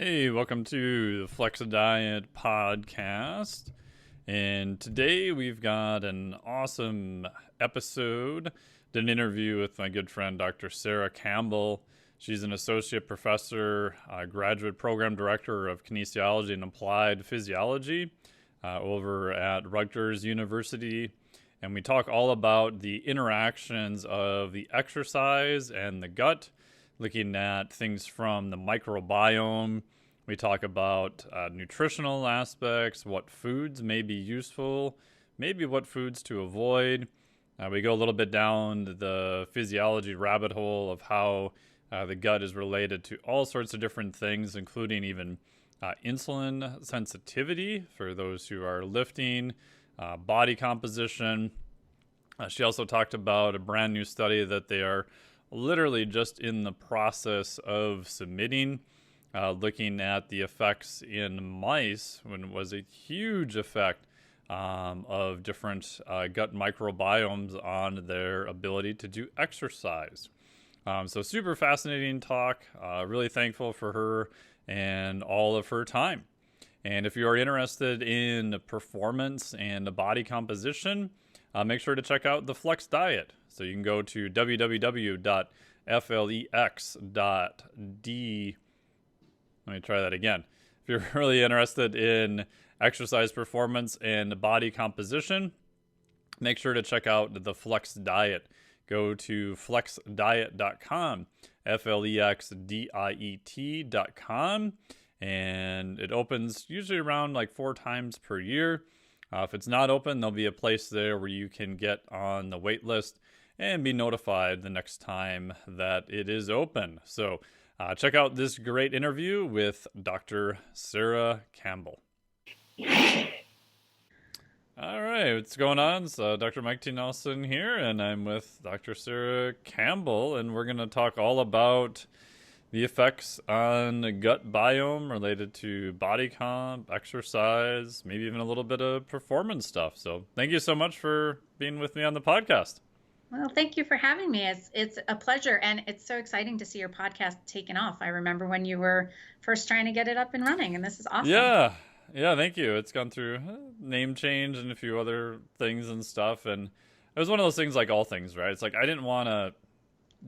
Hey, welcome to the Flex Diet podcast. And today we've got an awesome episode. Did an interview with my good friend, Dr. Sara Campbell. She's an associate professor, graduate program director of kinesiology and applied physiology over at Rutgers University. And we talk all about the interactions of the exercise and the gut, looking at things from the microbiome. We talk about nutritional aspects, what foods may be useful, maybe what foods to avoid. We go a little bit down the physiology rabbit hole of how the gut is related to all sorts of different things, including even insulin sensitivity for those who are lifting, body composition. She also talked about a brand new study that they are literally just in the process of submitting, looking at the effects in mice when it was a huge effect of different gut microbiomes on their ability to do exercise. So super fascinating talk. Really thankful for her and all of her time. And if you are interested in performance and body composition, make sure to check out the Flex Diet. So you can go to www.flex.d. Let me try that again. If you're really interested in exercise performance and body composition, make sure to check out the Flex Diet. Go to flexdiet.com, flexdiet.com, and it opens usually around like 4 times per year. If it's not open, there'll be a place there where you can get on the wait list and be notified the next time that it is open. So check out this great interview with Dr. Sara Campbell. All right, what's going on? So Dr. Mike T. Nelson here, and I'm with Dr. Sara Campbell, and we're going to talk all about the effects on the gut biome related to body comp, exercise, maybe even a little bit of performance stuff. So thank you so much for being with me on the podcast. Well, thank you for having me. It's a pleasure, and it's so exciting to see your podcast taking off. I remember when you were first trying to get it up and running, and this is awesome. Yeah, thank you. It's gone through name change and a few other things and stuff, and it was one of those things like all things, right? It's like I didn't want to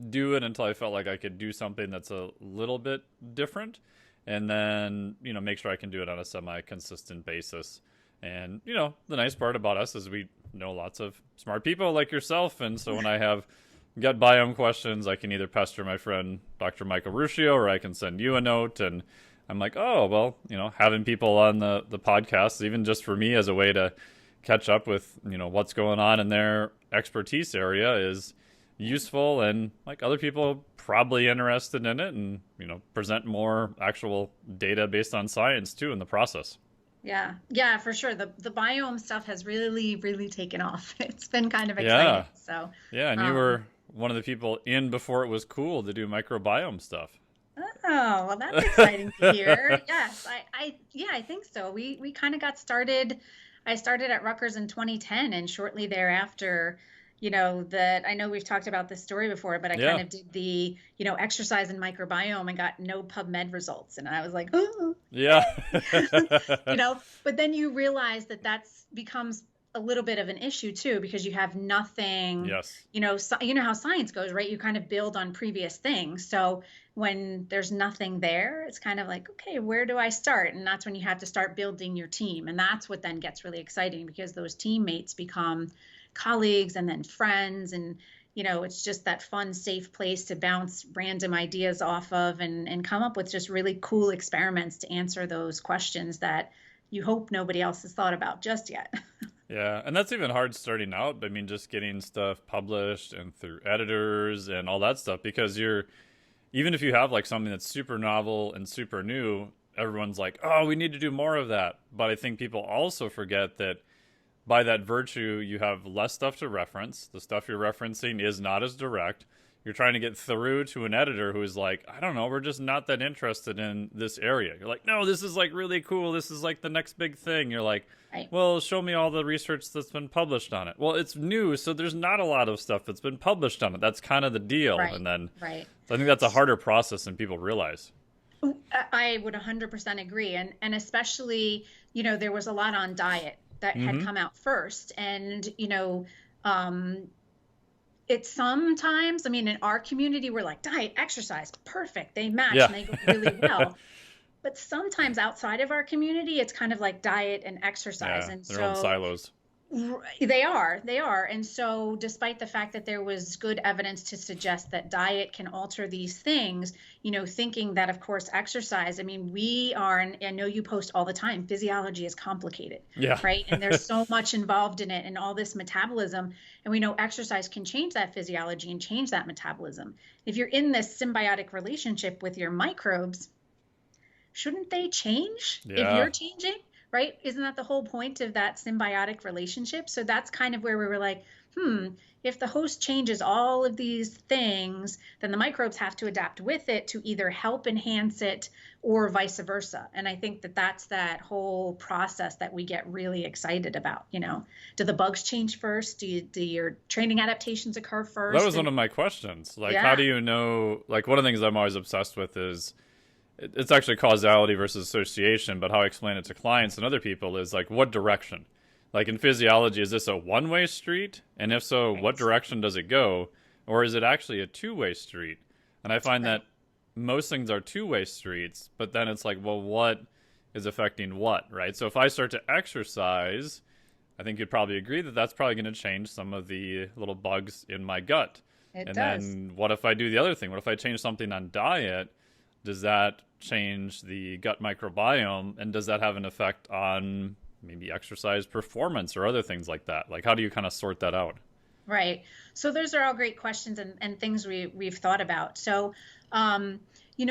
do it until I felt like I could do something that's a little bit different, and then, make sure I can do it on a semi-consistent basis. And, the nice part about us is we know lots of smart people like yourself, and so when I have gut biome questions, I can either pester my friend Dr. Michael Ruscio, or I can send you a note, and I'm like, oh, well, having people on the podcast, even just for me as a way to catch up with, what's going on in their expertise area is useful, and like other people probably interested in it, and present more actual data based on science too in the process. Yeah, for sure. The biome stuff has really taken off. It's been kind of exciting. And you were one of the people in before it was cool to do microbiome stuff. Oh, well, that's exciting to hear. Yes, I think so. We kind of got started. I started at Rutgers in 2010, and shortly thereafter, that I know we've talked about this story before, but I kind of did the, exercise and microbiome and got no PubMed results. And I was like, oh, yeah, but then you realize that's becomes a little bit of an issue too, because you have nothing, yes, you know how science goes, right? You kind of build on previous things. So when there's nothing there, it's kind of like, okay, where do I start? And that's when you have to start building your team. And that's what then gets really exciting, because those teammates become colleagues and then friends, and it's just that fun, safe place to bounce random ideas off of and come up with just really cool experiments to answer those questions that you hope nobody else has thought about just yet. Yeah, and that's even hard starting out. I mean, just getting stuff published and through editors and all that stuff, because even if you have like something that's super novel and super new, everyone's like, oh, we need to do more of that. But I think people also forget that by that virtue, you have less stuff to reference. The stuff you're referencing is not as direct. You're trying to get through to an editor who is like, I don't know, we're just not that interested in this area. You're like, no, this is like really cool. This is like the next big thing. You're like, right. Well, show me all the research that's been published on it. Well, it's new, so there's not a lot of stuff that's been published on it. That's kind of the deal. Right. And then right. So I think that's a harder process than people realize. I would 100% agree. And especially, there was a lot on diet that had Mm-hmm. come out first. And, um, it's sometimes, I mean, in our community, we're like diet, exercise, perfect. They match Yeah. and they go really well. But sometimes outside of our community, it's kind of like diet and exercise. Yeah. And Their own so silos. they are. And so, despite the fact that there was good evidence to suggest that diet can alter these things, thinking that, of course, exercise, I mean, we are, and I know you post all the time, physiology is complicated, Yeah. right? And there's so much involved in it and all this metabolism. And we know exercise can change that physiology and change that metabolism. If you're in this symbiotic relationship with your microbes, shouldn't they change if Yeah. you're changing? Right? Isn't that the whole point of that symbiotic relationship? So that's kind of where we were like, if the host changes all of these things, then the microbes have to adapt with it to either help enhance it or vice versa. And I think that that's that whole process that we get really excited about. Do the bugs change first? Do your training adaptations occur Well, that first? was one And of my questions. Like, how yeah, do you know? Like, one of the things I'm always obsessed with is it's actually causality versus association, but how I explain it to clients and other people is like, what direction? Like in physiology, is this a one-way street? And if so, what right, direction does it go? Or is it actually a two-way street? And I find right. that most things are two-way streets, but then it's like, well, what is affecting what, right? So if I start to exercise, I think you'd probably agree that that's probably going to change some of the little bugs in my gut. It And does. then what if I do the other thing? What if I change something on diet? Does that change the gut microbiome? And does that have an effect on maybe exercise performance or other things like that? Like, how do you kind of sort that out? Right. So those are all great questions and things we've thought about. So, um,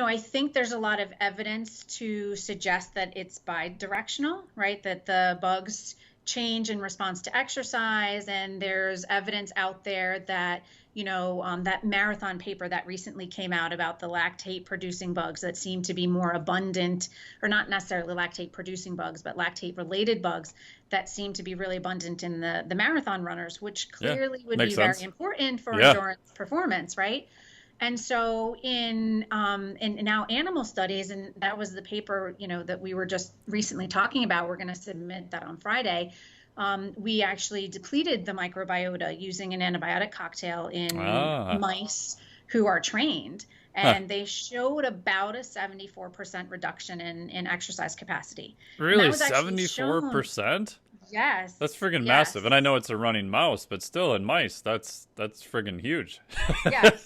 I think there's a lot of evidence to suggest that it's bidirectional, right? That the bugs change in response to exercise, and there's evidence out there that, that marathon paper that recently came out about the lactate producing bugs that seem to be more abundant, or not necessarily lactate producing bugs, but lactate related bugs that seem to be really abundant in the marathon runners, which Yeah, clearly would makes be very sense. important for Yeah. endurance performance, right? And so in now animal studies, and that was the paper that we were just recently talking about. We're going to submit that on Friday. We actually depleted the microbiota using an antibiotic cocktail in Ah. mice who are trained, Huh. and they showed about a 74% reduction in exercise capacity. And that Really? was actually shown. 74%? That's Yes, friggin' massive. And I yes. know it's a running mouse, but still in mice, that's friggin' huge. Yes,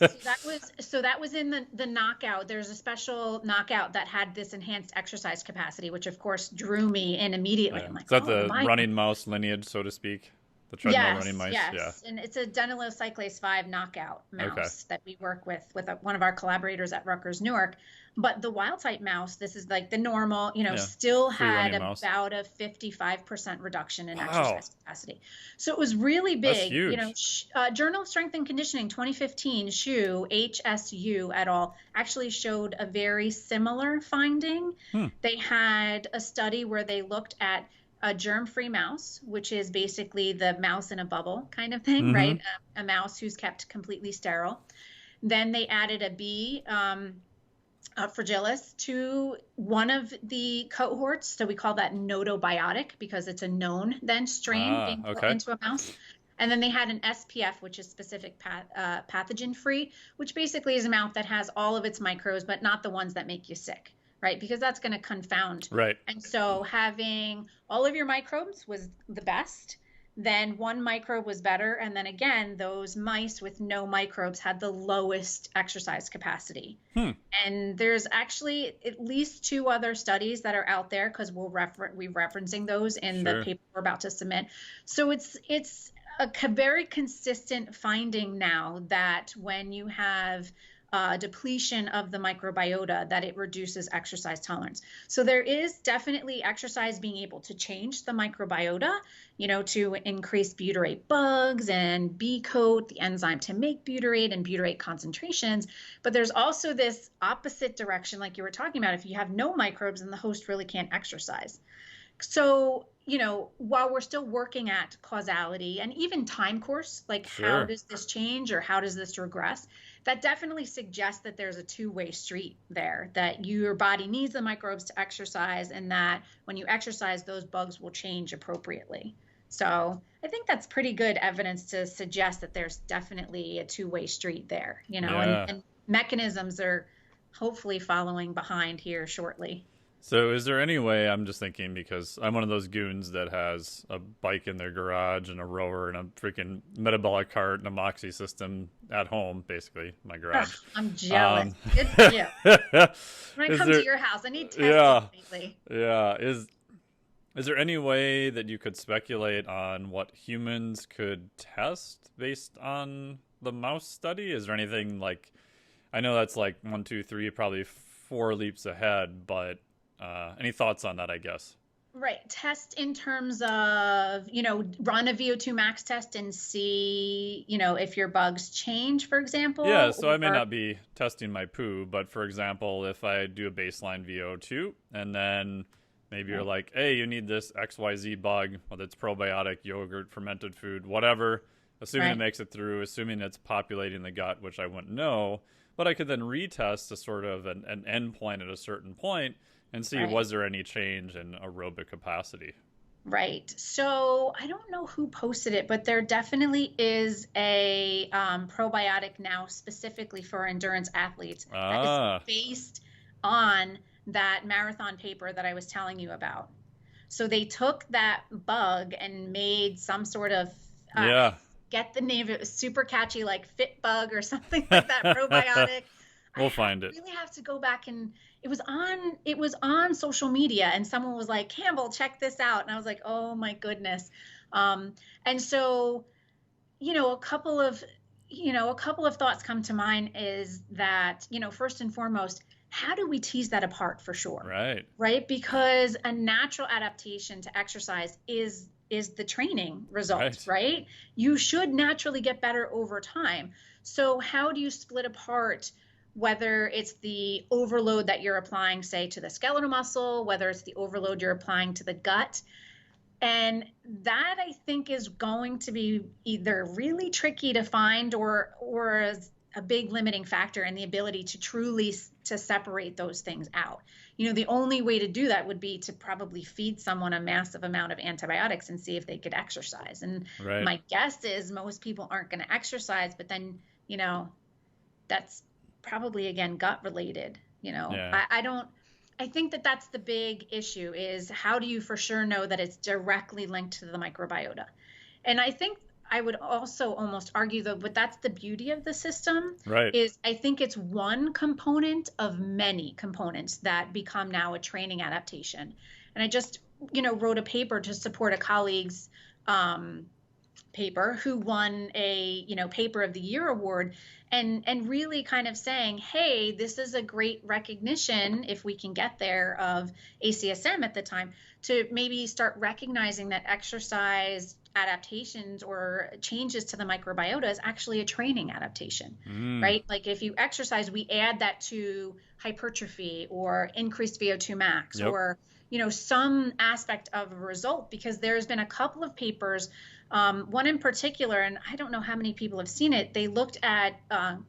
so that was in the knockout. There's a special knockout that had this enhanced exercise capacity, which of course drew me in immediately. Yeah. I'm Is like, that oh the my. running mouse lineage, so to speak? The treadmill running Yes, mice? Yeah. yes. And it's a Danilo cyclase 5 knockout Okay. mouse that we work with one of our collaborators at Rutgers Newark. But the wild type mouse, this is like the normal, Yeah. still Free had running mouse. about a 55% reduction in Wow. exercise capacity. So it was really That's big. huge. Journal of Strength and Conditioning 2015, Shu, HSU et al., actually showed a very similar finding. Hmm. They had a study where they looked at a germ-free mouse, which is basically the mouse in a bubble kind of thing, Mm-hmm. right? A mouse who's kept completely sterile. Then they added a bee, fragilis, to one of the cohorts. So we call that notobiotic because it's a known then strain Ah, being put okay. into a mouse. And then they had an SPF, which is specific pathogen free, which basically is a mouse that has all of its microbes, but not the ones that make you sick, right? Because that's going to confound. Right. And so having all of your microbes was the best. Then one microbe was better. And then again, those mice with no microbes had the lowest exercise capacity. Hmm. And there's actually at least two other studies that are out there because we're referencing those in the Sure. paper we're about to submit. So it's a very consistent finding now that when you have depletion of the microbiota, that it reduces exercise tolerance. So there is definitely exercise being able to change the microbiota, to increase butyrate bugs and B coat, the enzyme to make butyrate and butyrate concentrations. But there's also this opposite direction, like you were talking about. If you have no microbes, then the host really can't exercise. So, while we're still working at causality and even time course, like how Sure. does this change or how does this regress? that definitely suggests that there's a two-way street there, that your body needs the microbes to exercise, and that when you exercise, those bugs will change appropriately. So I think that's pretty good evidence to suggest that there's definitely a two-way street there, Yeah. and mechanisms are hopefully following behind here shortly. So is there any way, I'm just thinking because I'm one of those goons that has a bike in their garage and a rower and a freaking metabolic cart and a Moxie system at home, basically, my Ugh, garage. I'm jealous. Um, Good for you. When I is come there, to your house, I need testing yeah, lately. yeah. Is there any way that you could speculate on what humans could test based on the mouse study? Is there anything like, I know that's like one, two, three, probably four leaps ahead, but any thoughts on that, I guess? Right. Test in terms of, run a VO2 max test and see, if your bugs change, for Yeah, example, so I may or not be testing my poo, but for example, if I do a baseline VO2 and then maybe you're right, like, hey, you need this XYZ bug, whether it's probiotic, yogurt, fermented food, whatever, assuming it right, makes it through, assuming it's populating the gut, which I wouldn't know, but I could then retest a sort of an endpoint at a certain point and see right. was there any change in aerobic capacity. Right. So I don't know who posted it, but there definitely is a probiotic now specifically for endurance athletes that is Ah, based on that marathon paper that I was telling you about. So they took that bug and made some sort of, I yeah. get the name, it was super catchy, like Fit Bug or something like that, probiotic. We'll find it. Really have to go back, and it was on social media, and someone was like, Campbell, check this out. And I was like, oh my goodness. And so, a couple of thoughts come to mind is that, first and foremost, how do we tease that apart for sure? Right. Right? Because a natural adaptation to exercise is the training result, Right. right? You should naturally get better over time. So how do you split apart whether it's the overload that you're applying, say, to the skeletal muscle, whether it's the overload you're applying to the gut? And that, I think, is going to be either really tricky to find or a big limiting factor in the ability to truly to separate those things out. The only way to do that would be to probably feed someone a massive amount of antibiotics and see if they could exercise. And Right. my guess is most people aren't going to exercise, but then, that's probably, again, gut related. Yeah. I think that that's the big issue, is how do you for sure know that it's directly linked to the microbiota? And I think I would also almost argue, though, but that's the beauty of the system, Right. is I think it's one component of many components that become now a training adaptation. And I just, wrote a paper to support a colleague's paper who won a paper of the year award, and really kind of saying, hey, this is a great recognition, if we can get there, of ACSM at the time, to maybe start recognizing that exercise adaptations or changes to the microbiota is actually a training adaptation, Mm. right? Like if you exercise, we add that to hypertrophy or increased VO2 max, Yep. or some aspect of a result, because there's been a couple of papers, one in particular, and I don't know how many people have seen it. They looked at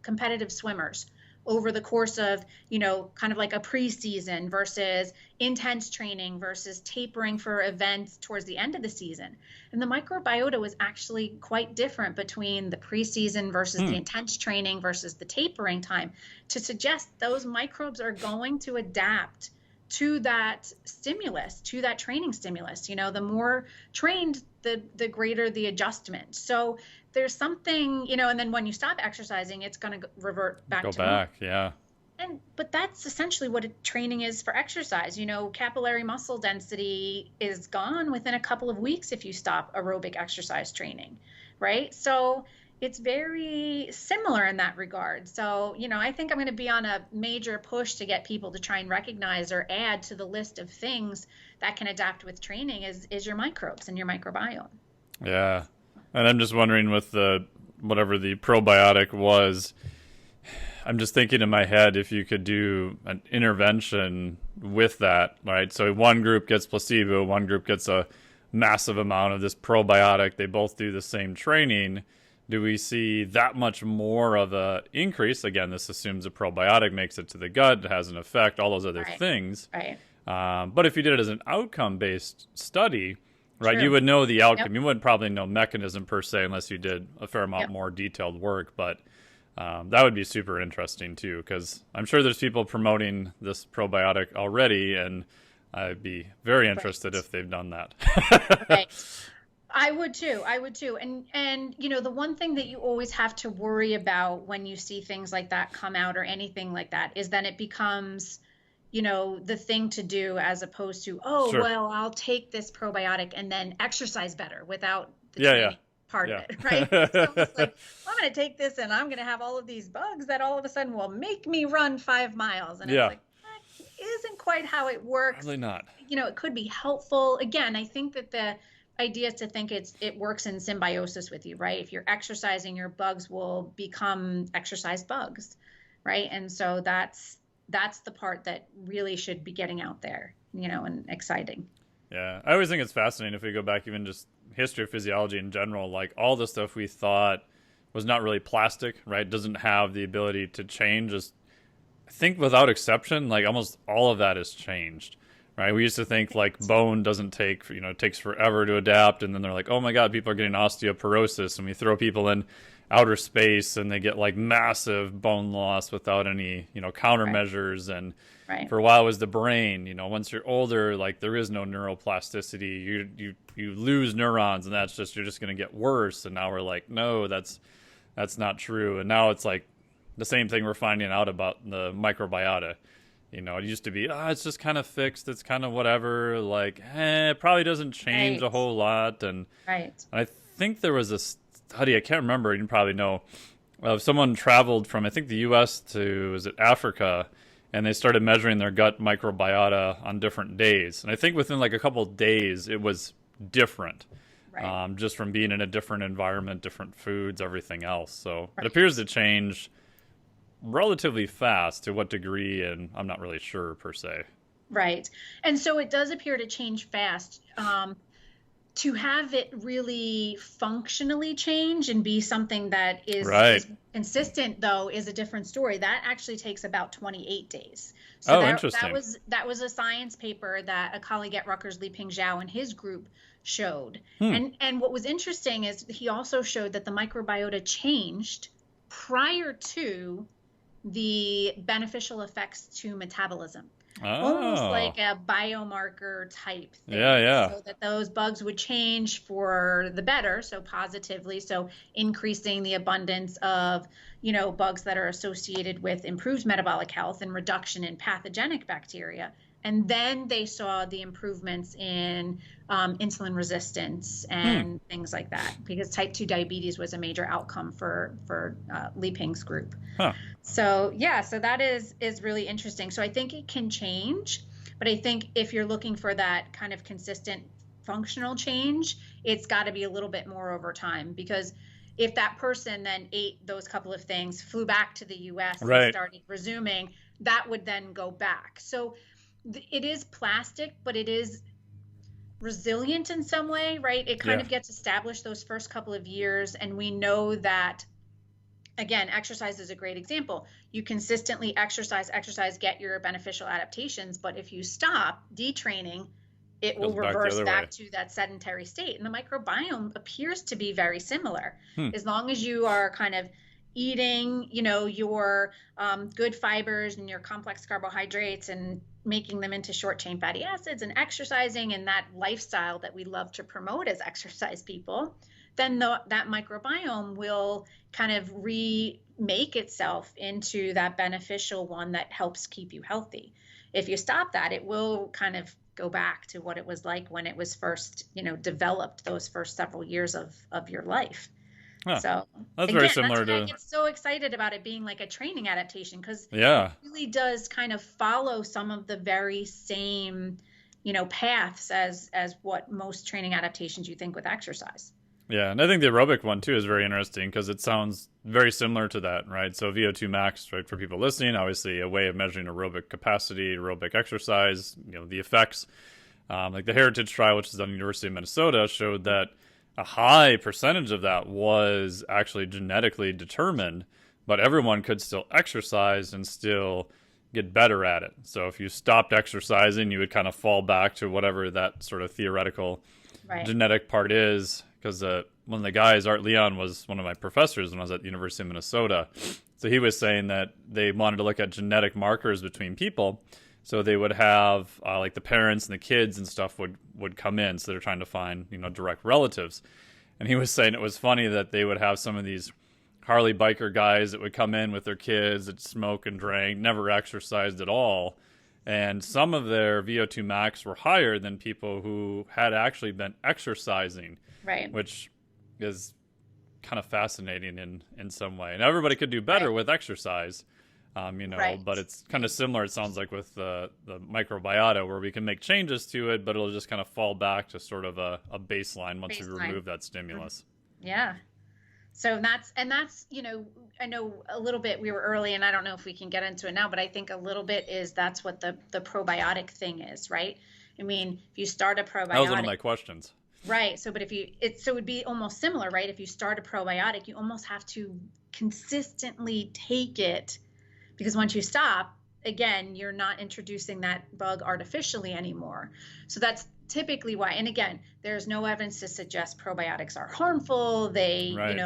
competitive swimmers over the course of, kind of like a preseason versus intense training versus tapering for events towards the end of the season. And the microbiota was actually quite different between the preseason versus the Hmm. intense training versus the tapering time, to suggest those microbes are going to adapt to that stimulus, to that training stimulus. The more trained, the greater the adjustment. So there's something, and then when you stop exercising, it's going to revert back Go to normal. back. Yeah. But that's essentially what training is for exercise. Capillary muscle density is gone within a couple of weeks if you stop aerobic exercise training, right? So it's very similar in that regard. So, I think I'm going to be on a major push to get people to try and recognize or add to the list of things that can adapt with training is your microbes and your microbiome. Yeah. And I'm just wondering with whatever the probiotic was, I'm just thinking in my head if you could do an intervention with that, right? So one group gets placebo, one group gets a massive amount of this probiotic. They both do the same training. do we see that much more of a increase? Again, this assumes a probiotic makes it to the gut, has an effect, all those other Right. things. Right. But if you did it as an outcome-based study, right, you True. would know the Yep. outcome. You wouldn't probably know mechanism per se unless you did a fair amount Yep. more detailed work. But that would be super interesting too, because I'm sure there's people promoting this probiotic already, and I'd be very interested Right. if they've done that. Right. I would too. I would too. And the one thing that you always have to worry about when you see things like that come out or anything like that is then it becomes, the thing to do as opposed to, oh, Sure. well, I'll take this probiotic and then exercise better without the Yeah, training part of yeah, it, right? It's almost yeah. like I'm going to take this and I'm going to have all of these bugs that all of a sudden will make me run 5 miles. And it's Yeah, like, that isn't quite how it works. probably not. It could be helpful. Again, I think that the idea is to think it works in symbiosis with you, right? If you're exercising, your bugs will become exercise bugs, right? And so that's the part that really should be getting out there, and exciting. Yeah, I always think it's fascinating if we go back even just history of physiology in general, like all the stuff we thought was not really plastic, right? Doesn't have the ability to change. Just I think without exception, like almost all of that has changed, right? We used to think like bone doesn't take, it takes forever to adapt. And then they're like, oh my God, people are getting osteoporosis. And we throw people in outer space and they get like massive bone loss without any, Right. countermeasures. And Right. for a while it was the brain, once you're older, like there is no neuroplasticity. You lose neurons and you're just going to get worse. And now we're like, no, that's not true. And now it's like the same thing we're finding out about the microbiota. It used to be, it's just kind of fixed. It's kind of whatever. Like, it probably doesn't change a Right. whole lot. And Right. I think there was a study, I can't remember, you probably know, of someone traveled from, I think, the U.S. to, is it Africa? And they started measuring their gut microbiota on different days. And I think within like a couple of days, it was different. Right. Just from being in a different environment, different foods, everything else. So it appears Right. to change relatively fast. To what degree, and I'm not really sure per se. Right. And so it does appear to change fast. To have it really functionally change and be something that Right. is consistent, though, is a different story. That actually takes about 28 days. So Oh, that interesting. was a science paper that a colleague at Rutgers, Li-Ping Zhao, and his group showed. Hmm. And what was interesting is he also showed that the microbiota changed prior to the beneficial effects to metabolism, almost Oh, like a biomarker type yeah, thing, yeah. so that those bugs would change for the better, so positively, so increasing the abundance of bugs that are associated with improved metabolic health and reduction in pathogenic bacteria. And then they saw the improvements in insulin resistance Hmm. and things like that, because type 2 diabetes was a major outcome for Li Ping's group. Huh. So yeah, so that is really interesting. So I think it can change, but I think if you're looking for that kind of consistent functional change, it's got to be a little bit more over time, because if that person then ate those couple of things, flew back to the US and Right. started resuming, that would then go back. So it is plastic, but it is resilient in some way, right? It kind Yeah. of gets established those first couple of years, and we know that. Again, exercise is a great example. You consistently exercise, get your beneficial adaptations, but if you stop detraining, it will Goes back the reverse other way. back to that sedentary state. And the microbiome appears to be very similar. Hmm. As long as you are kind of eating, your good fibers and your complex carbohydrates and making them into short chain fatty acids and exercising and that lifestyle that we love to promote as exercise people, then that microbiome will kind of remake itself into that beneficial one that helps keep you healthy. If you stop that, it will kind of go back to what it was like when it was first, developed those first several years of your life. Huh. So That's very again, that's similar why I to, get so excited about it being like a training adaptation, because it yeah. really does kind of follow some of the very same, paths as what most training adaptations you think with exercise. Yeah, and I think the aerobic one too is very interesting because it sounds very similar to that, right? So VO2 max, right, for people listening, obviously a way of measuring aerobic capacity, aerobic exercise, the effects. Like the Heritage trial, which is done at the University of Minnesota, showed that a high percentage of that was actually genetically determined, but everyone could still exercise and still get better at it. So if you stopped exercising, you would kind of fall back to whatever that sort of theoretical Right. genetic part is. Because one of the guys, Art Leon, was one of my professors when I was at the University of Minnesota. So he was saying that they wanted to look at genetic markers between people. So they would have like the parents and the kids and stuff would come in. So they're trying to find, direct relatives. And he was saying it was funny that they would have some of these Harley biker guys that would come in with their kids that smoke and drank, never exercised at all. And some of their VO2 max were higher than people who had actually been exercising, Right. which is kind of fascinating in some way. And everybody could do better with exercise, Right. but it's kind of similar, it sounds like, with the microbiota, where we can make changes to it, but it'll just kind of fall back to sort of a baseline once we remove that stimulus. Yeah. So that's, I know a little bit we were early, and I don't know if we can get into it now, but I think a little bit is that's what the probiotic thing is, right? I mean, if you start a probiotic. That was one of my questions. Right. So, but so it would be almost similar, right? If you start a probiotic, you almost have to consistently take it, because once you stop, again, you're not introducing that bug artificially anymore. So that's typically why. And again, there's no evidence to suggest probiotics are harmful. They, Right.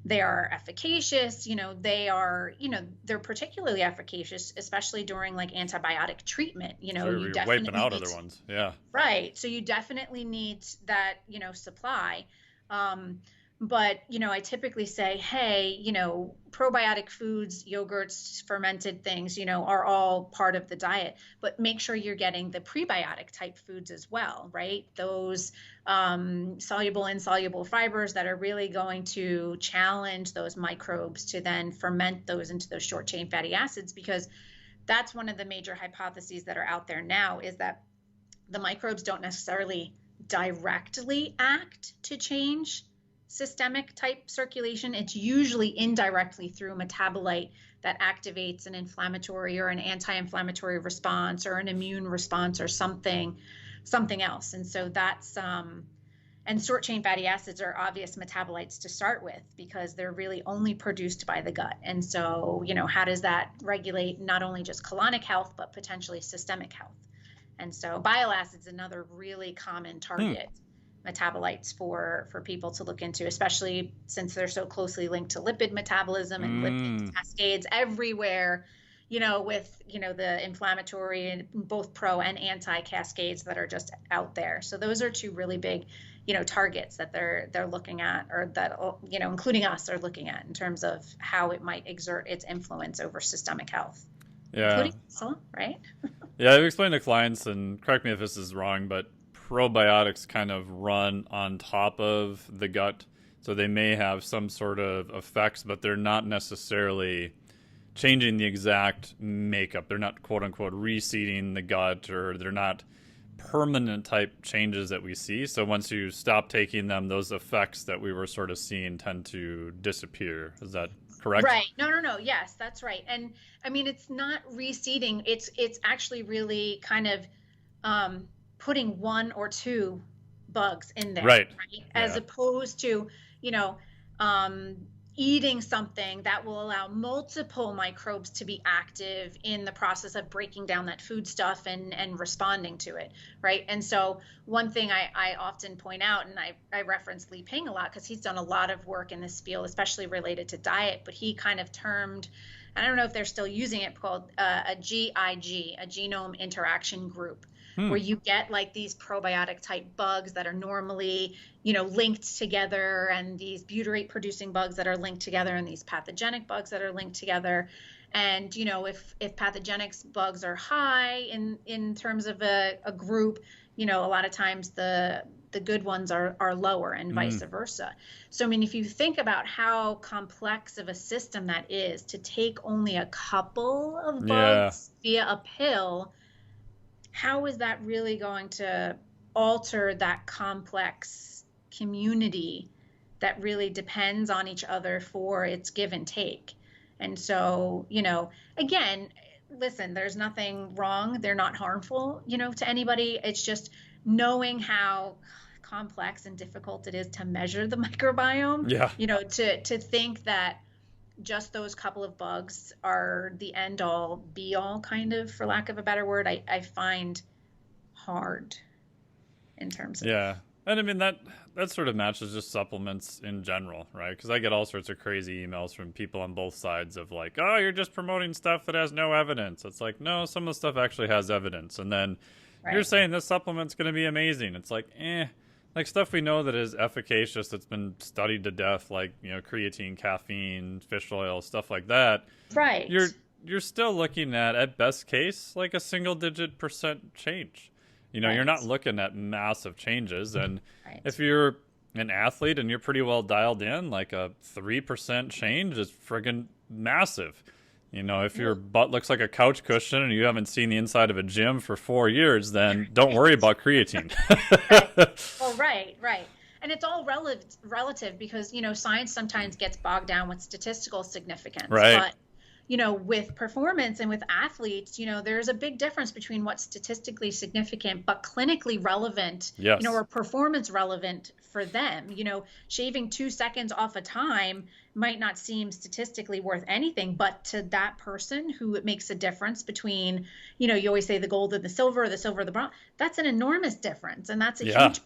They are efficacious. They're particularly efficacious, especially during like antibiotic treatment. Sure, You you're definitely wiping out other ones. Yeah. Right. So you definitely need that, supply. But, I typically say, hey, probiotic foods, yogurts, fermented things, are all part of the diet, but make sure you're getting the prebiotic type foods as well, right? Those soluble, insoluble fibers that are really going to challenge those microbes to then ferment those into those short chain fatty acids, because that's one of the major hypotheses that are out there now, is that the microbes don't necessarily directly act to change systemic type circulation. It's usually indirectly through metabolite that activates an inflammatory or an anti-inflammatory response or an immune response or something else. And so that's and short chain fatty acids are obvious metabolites to start with, because they're really only produced by the gut. And so, how does that regulate not only just colonic health, but potentially systemic health? And so bile acids, another really common target metabolites for people to look into, especially since they're so closely linked to lipid metabolism and lipid cascades everywhere, with, the inflammatory and both pro and anti cascades that are just out there. So those are two really big, targets that they're looking at, or that, including us, are looking at in terms of how it might exert its influence over systemic health. Yeah. Including muscle, right? Yeah, I've explained to clients, and correct me if this is wrong, but probiotics kind of run on top of the gut. So they may have some sort of effects, but they're not necessarily changing the exact makeup. They're not, quote unquote, reseeding the gut, or they're not permanent type changes that we see. So once you stop taking them, those effects that we were sort of seeing tend to disappear. Is that correct? Right. No. Yes, that's right. And I mean, it's not reseeding. It's actually really kind of putting one or two bugs in there, right? As opposed to, eating something that will allow multiple microbes to be active in the process of breaking down that food stuff and responding to it, right? And so one thing I often point out, and I reference Li Ping a lot because he's done a lot of work in this field, especially related to diet, but he kind of termed, I don't know if they're still using it, called a GIG, a genome interaction group, where you get like these probiotic type bugs that are normally, linked together, and these butyrate producing bugs that are linked together, and these pathogenic bugs that are linked together. And, if pathogenic bugs are high in terms of a group, a lot of times the good ones are lower, and vice versa. So, I mean, if you think about how complex of a system that is to take only a couple of bugs via a pill, how is that really going to alter that complex community that really depends on each other for its give and take? And so, again, listen, there's nothing wrong. They're not harmful, to anybody. It's just knowing how, complex and difficult it is to measure the microbiome. Yeah. To think that just those couple of bugs are the end all be all, kind of, for lack of a better word, I find hard in terms of. Yeah. And I mean, that sort of matches just supplements in general, right? Because I get all sorts of crazy emails from people on both sides of like, oh, you're just promoting stuff that has no evidence. It's like, no, some of the stuff actually has evidence. And then you're saying this supplement's going to be amazing. It's like, like stuff we know that is efficacious, that's been studied to death, like, creatine, caffeine, fish oil, stuff like that. Right. You're still looking at best case, like a single-digit % change. You're not looking at massive changes. And if you're an athlete and you're pretty well dialed in, like a 3% change is friggin' massive. If your butt looks like a couch cushion and you haven't seen the inside of a gym for 4 years, then don't worry about creatine. Well, right. And it's all relative because, science sometimes gets bogged down with statistical significance. Right. But, with performance and with athletes, there's a big difference between what's statistically significant but clinically relevant, yes. Or performance relevant for them. Shaving 2 seconds off a time might not seem statistically worth anything, but to that person who it makes a difference between, you always say the gold and the silver, or the silver and the bronze, that's an enormous difference. And that's a huge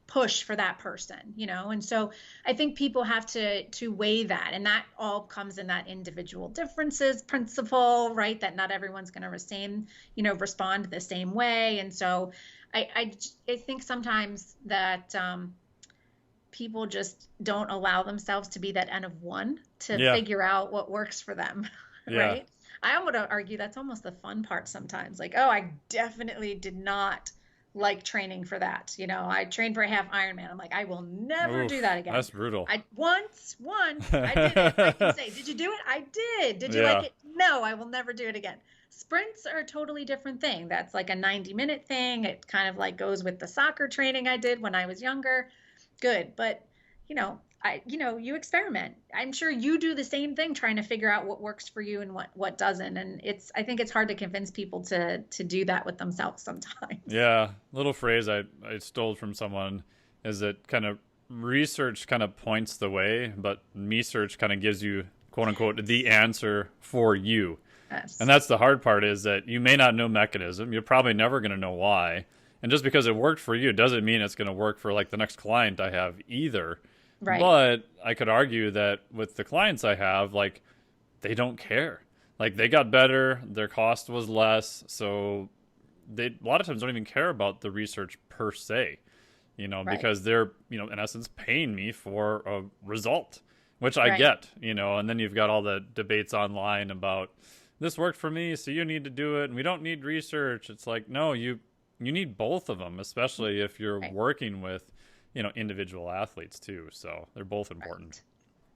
push for that person, and so I think people have to weigh that, and that all comes in that individual differences principle, right? That not everyone's going to respond the same way. And so I think sometimes that people just don't allow themselves to be that N of one to figure out what works for them, right? I would argue that's almost the fun part sometimes. Like, oh, I definitely did not like training for that. I trained for a half Ironman. I'm like, I will never do that again. That's brutal. Once I did it. I can say, did you do it? I did. Did you like it? No, I will never do it again. Sprints are a totally different thing. That's like a 90-minute thing. It kind of like goes with the soccer training I did when I was younger. Good. But, you experiment. I'm sure you do the same thing, trying to figure out what works for you and what doesn't. And I think it's hard to convince people to do that with themselves sometimes. Yeah. Little phrase I stole from someone is that kind of research kind of points the way, but me-search kind of gives you, quote unquote, the answer for you. Yes. And that's the hard part, is that you may not know mechanism. You're probably never going to know why. And just because it worked for you doesn't mean it's going to work for like the next client I have either. Right. But I could argue that with the clients I have, like, they don't care. Like, they got better, their cost was less, so they a lot of times don't even care about the research per se, because they're, in essence, paying me for a result, which I get, and then you've got all the debates online about this worked for me, so you need to do it, and we don't need research. It's like, no, you need both of them, especially if you're working with individual athletes too. So they're both important.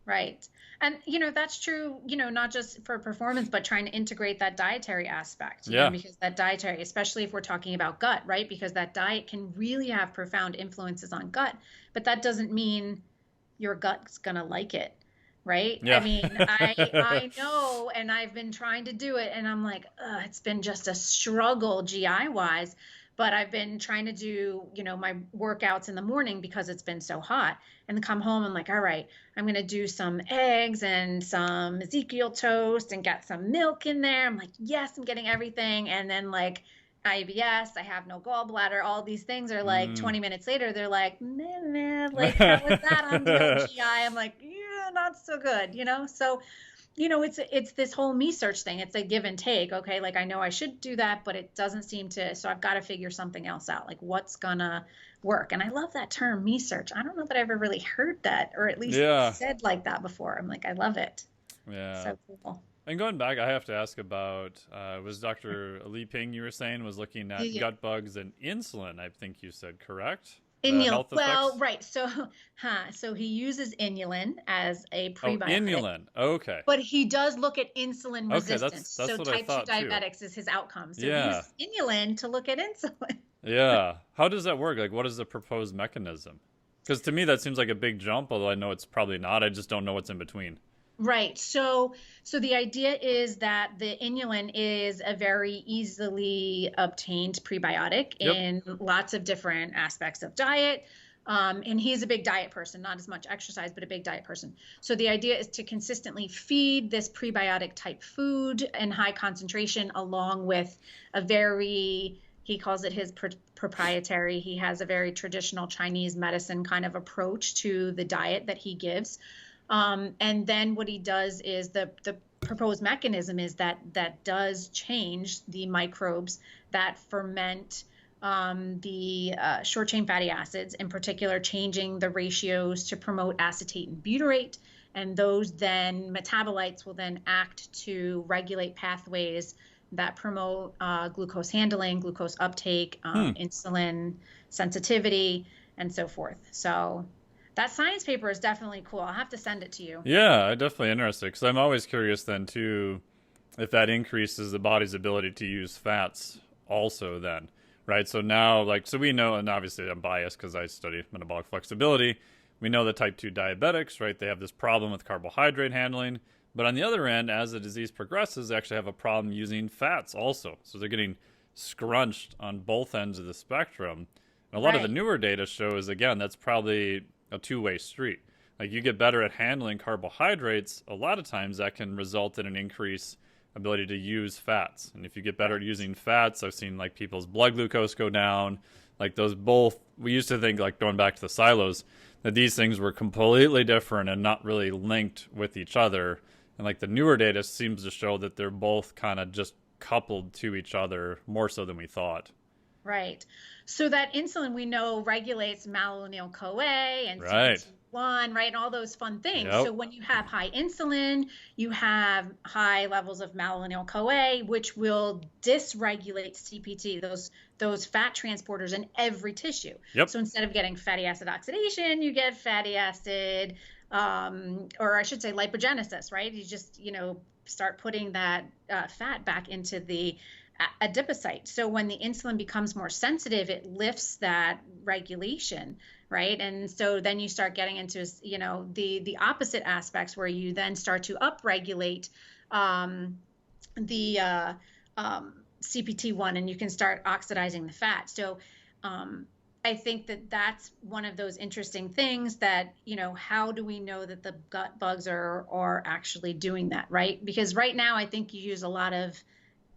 Right. And, that's true, not just for performance, but trying to integrate that dietary aspect, because that dietary, especially if we're talking about gut, right? Because that diet can really have profound influences on gut, but that doesn't mean your gut's going to like it. Right. Yeah. I mean, I know, and I've been trying to do it, and I'm like, it's been just a struggle GI wise. But I've been trying to do, my workouts in the morning because it's been so hot, and then come home. I'm like, all right, I'm going to do some eggs and some Ezekiel toast and get some milk in there. I'm like, yes, I'm getting everything. And then like IBS, I have no gallbladder. All these things are like 20 minutes later, they're like, nah, like how was that on the GI? I'm like, yeah, not so good, So, it's this whole me-search thing. It's a give and take. Okay, like I know I should do that, but it doesn't seem to. So I've got to figure something else out. Like what's gonna work? And I love that term, me-search. I don't know that I ever really heard that, or at least said like that before. I'm like, I love it. Yeah. So cool. And going back, I have to ask about, was Dr. Li Ping, you were saying, was looking at gut bugs and insulin, I think you said, correct? Inulin. Well, right. So he uses inulin as a prebiotic. Oh, inulin. Okay. But he does look at insulin resistance. That's so what type 2 diabetics is his outcome. So he uses inulin to look at insulin. Yeah. How does that work? Like, what is the proposed mechanism? Because to me, that seems like a big jump, although I know it's probably not. I just don't know what's in between. Right. So the idea is that the inulin is a very easily obtained prebiotic Yep. in lots of different aspects of diet. And he's a big diet person, not as much exercise, but a big diet person. So the idea is to consistently feed this prebiotic type food in high concentration, along with a very, he calls it his proprietary, he has a very traditional Chinese medicine kind of approach to the diet that he gives. And then what he does is the proposed mechanism is that does change the microbes that ferment the short chain fatty acids, in particular, changing the ratios to promote acetate and butyrate. And those then metabolites will then act to regulate pathways that promote glucose handling, glucose uptake, insulin sensitivity, and so forth. So that science paper is definitely cool. I'll have to send it to you. Yeah, I'm definitely interested because I'm always curious then too if that increases the body's ability to use fats also then, right? So now, like, so we know, and obviously I'm biased because I study metabolic flexibility. We know that type 2 diabetics, right, they have this problem with carbohydrate handling. But on the other end, as the disease progresses, they actually have a problem using fats also. So they're getting scrunched on both ends of the spectrum. And a lot of the Right. newer data shows, again, that's probably a two-way street. Like you get better at handling carbohydrates, a lot of times that can result in an increased ability to use fats. And if you get better at using fats, I've seen like people's blood glucose go down. Like those both, we used to think, like going back to the silos, that these things were completely different and not really linked with each other. And like the newer data seems to show that they're both kind of just coupled to each other more so than we thought. Right. So that insulin we know regulates malonyl CoA and Right. CPT1, right? And all those fun things. Yep. So when you have high insulin, you have high levels of malonyl CoA, which will dysregulate CPT, those fat transporters in every tissue. Yep. So instead of getting fatty acid oxidation, you get fatty acid, or I should say lipogenesis, right? You just, start putting that fat back into the adipocyte. So when the insulin becomes more sensitive, it lifts that regulation, right? And so then you start getting into, the opposite aspects where you then start to upregulate the CPT1, and you can start oxidizing the fat. So I think that that's one of those interesting things that, how do we know that the gut bugs are actually doing that, right? Because right now I think you use a lot of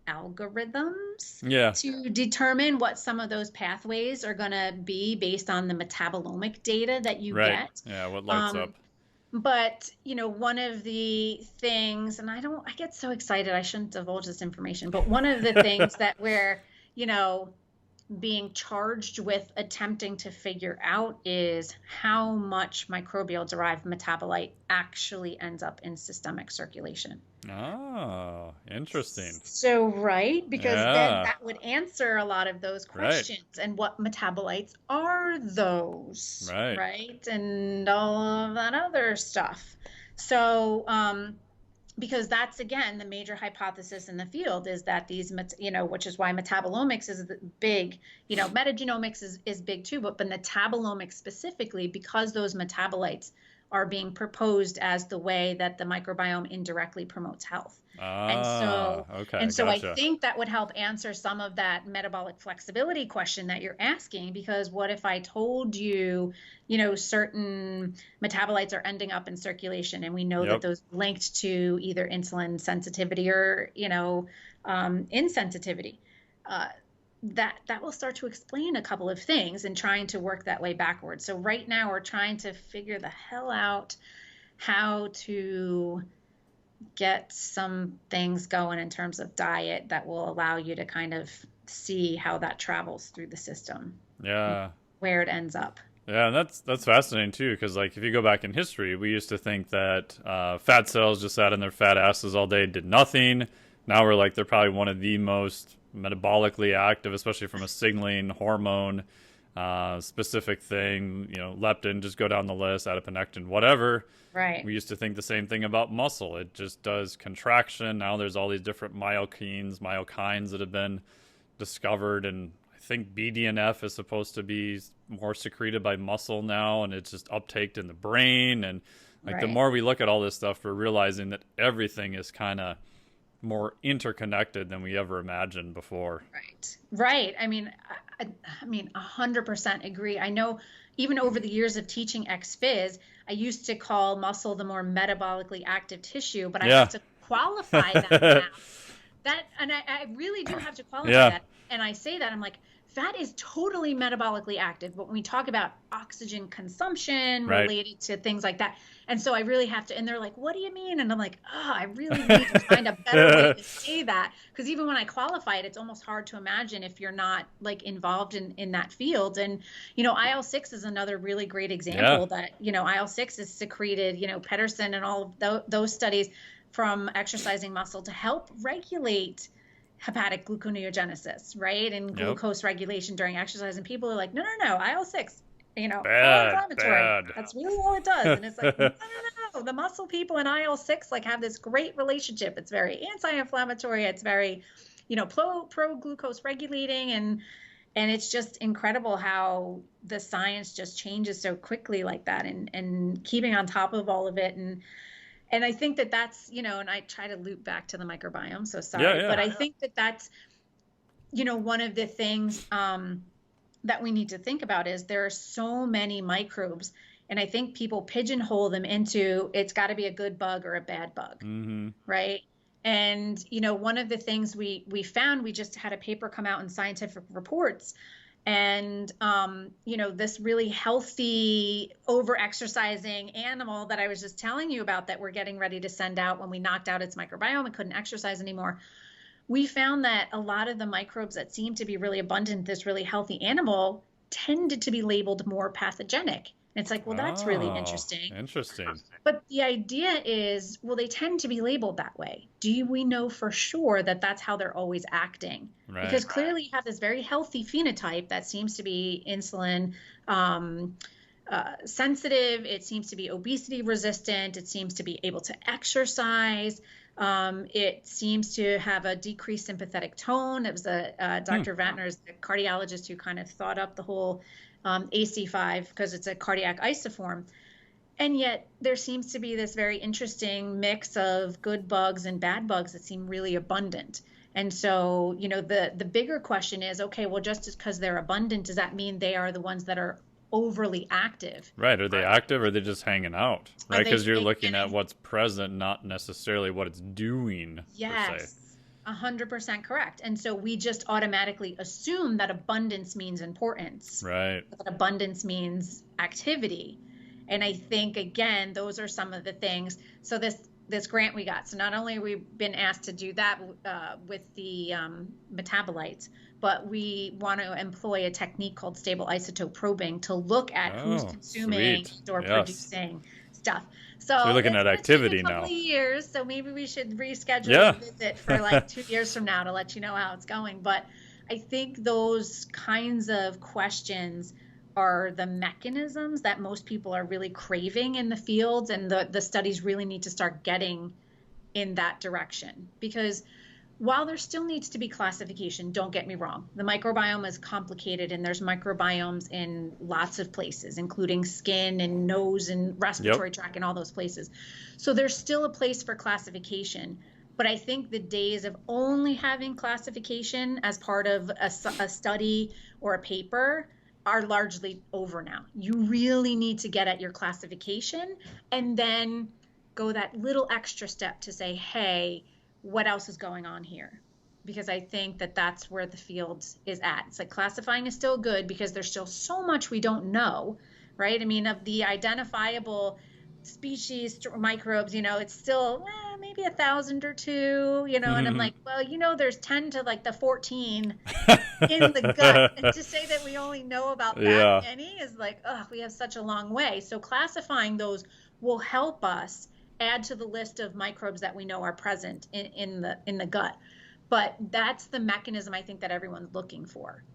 algorithms Yeah. to determine what some of those pathways are going to be based on the metabolomic data that you Right. get. Yeah. What lights up? But, one of the things, and I get so excited, I shouldn't divulge this information, but one of the things that we're, being charged with attempting to figure out is how much microbial derived metabolite actually ends up in systemic circulation. Oh, interesting. So, right, because then Yeah. that would answer a lot of those Right. questions. And what metabolites are those, Right. right? And all of that other stuff. So, because that's again the major hypothesis in the field is that these, which is why metabolomics is big. Metagenomics is big too, but metabolomics specifically, because those metabolites are being proposed as the way that the microbiome indirectly promotes health. And Ah, so, okay, I gotcha. think that would help answer some of that metabolic flexibility question that you're asking, because what if I told you, certain metabolites are ending up in circulation, and we know that Yep. those linked to either insulin sensitivity or, insensitivity. That will start to explain a couple of things and trying to work that way backwards. So right now we're trying to figure the hell out how to get some things going in terms of diet that will allow you to kind of see how that travels through the system, Yeah. where it ends up. Yeah, and that's fascinating too, because like if you go back in history, we used to think that fat cells just sat in their fat asses all day, did nothing. Now we're like they're probably one of the most metabolically active, especially from a signaling hormone specific thing. Leptin, just go down the list, adiponectin, whatever. Right. We used to think the same thing about muscle. It just does contraction. Now there's all these different myokines that have been discovered, and I think BDNF is supposed to be more secreted by muscle now, and it's just uptaked in the brain. And Like the more we look at all this stuff, we're realizing that everything is kind of more interconnected than we ever imagined before. Right. I mean, 100% agree. I know even over the years of teaching ex-phys, I used to call muscle the more metabolically active tissue, but I have to qualify that now. And I really do have to qualify that. And I say that, I'm like, fat is totally metabolically active, but when we talk about oxygen consumption related to things like that, and so I really have to, and they're like, what do you mean? And I'm like, oh, I really need to find a better way to say that. Because even when I qualify it, it's almost hard to imagine if you're not like involved in that field. And, IL-6 is another really great example that, IL-6 is secreted, Pedersen and all of those studies from exercising muscle to help regulate hepatic gluconeogenesis, right? And glucose regulation during exercise. And people are like, no, IL-6, pro-inflammatory. That's really all it does. And it's like, no. The muscle people and IL-6 like have this great relationship. It's very anti-inflammatory. It's very, pro-glucose regulating. And it's just incredible how the science just changes so quickly like that, and keeping on top of all of it. And I think that's, and I try to loop back to the microbiome, so sorry, but I think that's, one of the things that we need to think about is there are so many microbes, and I think people pigeonhole them into it's got to be a good bug or a bad bug, right? And, one of the things we found, we just had a paper come out in Scientific Reports, and, this really healthy, over-exercising animal that I was just telling you about that we're getting ready to send out when we knocked out its microbiome and couldn't exercise anymore. We found that a lot of the microbes that seem to be really abundant in this really healthy animal tended to be labeled more pathogenic. And it's like, well, that's really interesting. But the idea is, well, they tend to be labeled that way. Do we know for sure that that's how they're always acting? Right. Because clearly you have this very healthy phenotype that seems to be insulin sensitive. It seems to be obesity resistant. It seems to be able to exercise. It seems to have a decreased sympathetic tone. It was Dr. Vantner's the cardiologist who kind of thought up the whole AC5 because it's a cardiac isoform. And yet there seems to be this very interesting mix of good bugs and bad bugs that seem really abundant. And so, the bigger question is, okay, well, just because they're abundant, does that mean they are the ones that are overly active? Right. Are they active or are they just hanging out? Right. Because you're looking at what's present, not necessarily what it's doing. Yes. 100% correct. And so we just automatically assume that abundance means importance. Right. That abundance means activity. And I think, again, those are some of the things. So this grant we got. So not only have we been asked to do that with the metabolites, but we want to employ a technique called stable isotope probing to look at who's consuming or producing stuff. So you're looking at activity now. Years, so maybe we should reschedule a visit for like 2 years from now to let you know how it's going. But I think those kinds of questions are the mechanisms that most people are really craving in the fields, and the studies really need to start getting in that direction. Because while there still needs to be classification, don't get me wrong, the microbiome is complicated, and there's microbiomes in lots of places, including skin and nose and respiratory tract and all those places. So there's still a place for classification. But I think the days of only having classification as part of a study or a paper are largely over now. You really need to get at your classification and then go that little extra step to say, hey, what else is going on here? Because I think that that's where the field is at. It's like classifying is still good because there's still so much we don't know, right? I mean, of the identifiable species, microbes, it's still maybe 1,000 or 2, and I'm like, well, there's 10 to like the 14 in the gut. And to say that we only know about that many is like, we have such a long way. So classifying those will help us add to the list of microbes that we know are present in the gut. But that's the mechanism I think that everyone's looking for.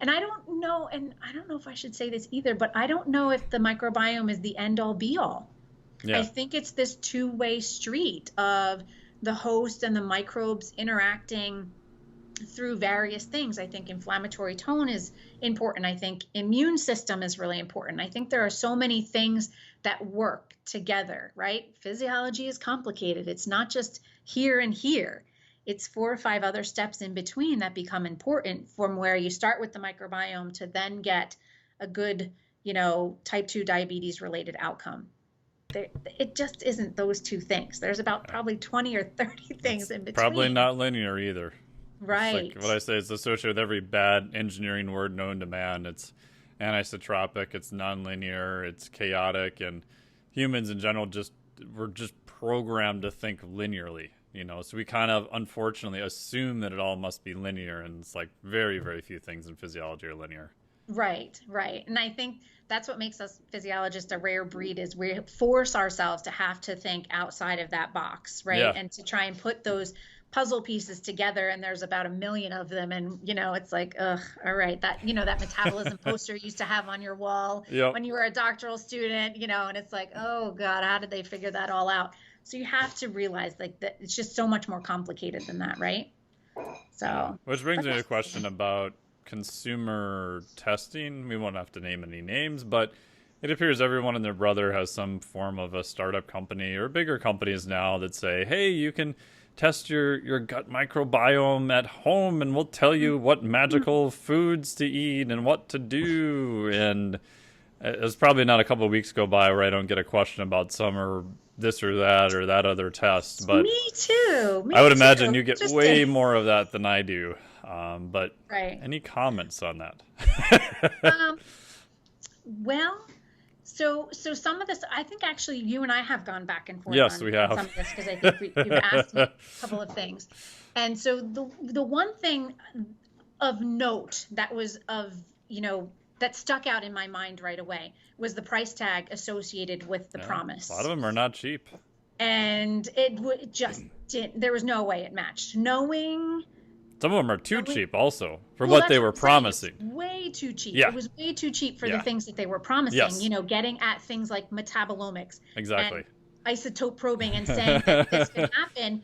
And I don't know if I should say this either, but I don't know if the microbiome is the end all be all. I think it's this two-way street of the host and the microbes interacting through various things. I think inflammatory tone is important. I think immune system is really important. I think there are so many things that work together, right? Physiology is complicated. It's not just here and here. It's 4 or 5 other steps in between that become important, from where you start with the microbiome to then get a good, type 2 diabetes related outcome. It just isn't those 2 things. There's about probably 20 or 30 things in between. Probably not linear either. Right. It's like what I say, it's associated with every bad engineering word known to man. It's anisotropic, it's nonlinear, it's chaotic, and humans in general we're just programmed to think linearly, So we kind of unfortunately assume that it all must be linear, and it's like very, very few things in physiology are linear. Right. And I think that's what makes us physiologists a rare breed, is we force ourselves to have to think outside of that box, right? Yeah. And to try and put those puzzle pieces together, and there's about 1 million of them, and it's like, ugh, all right, that that metabolism poster you used to have on your wall when you were a doctoral student, and it's like, oh God, how did they figure that all out? So you have to realize that it's just so much more complicated than that, right? So which brings me to a question about consumer testing. We won't have to name any names, but it appears everyone and their brother has some form of a startup company or bigger companies now that say, hey, you can test your gut microbiome at home, and we'll tell you what magical foods to eat and what to do. And it's probably not a couple of weeks go by where I don't get a question about some or this or that other test. But me too. I would imagine you get way more of that than I do. But right. Any comments on that? Well, so some of this, I think actually you and I have gone back and forth. Yes, on we have. Some of this, because I think you've asked me a couple of things. And so the one thing of note that was that stuck out in my mind right away was the price tag associated with the promise. A lot of them are not cheap. And it just didn't, there was no way it matched. Knowing some of them are too cheap also for what they were promising. Way too cheap. Yeah. It was way too cheap for the things that they were promising, yes. Getting at things like metabolomics. Exactly. And isotope probing and saying that this could happen.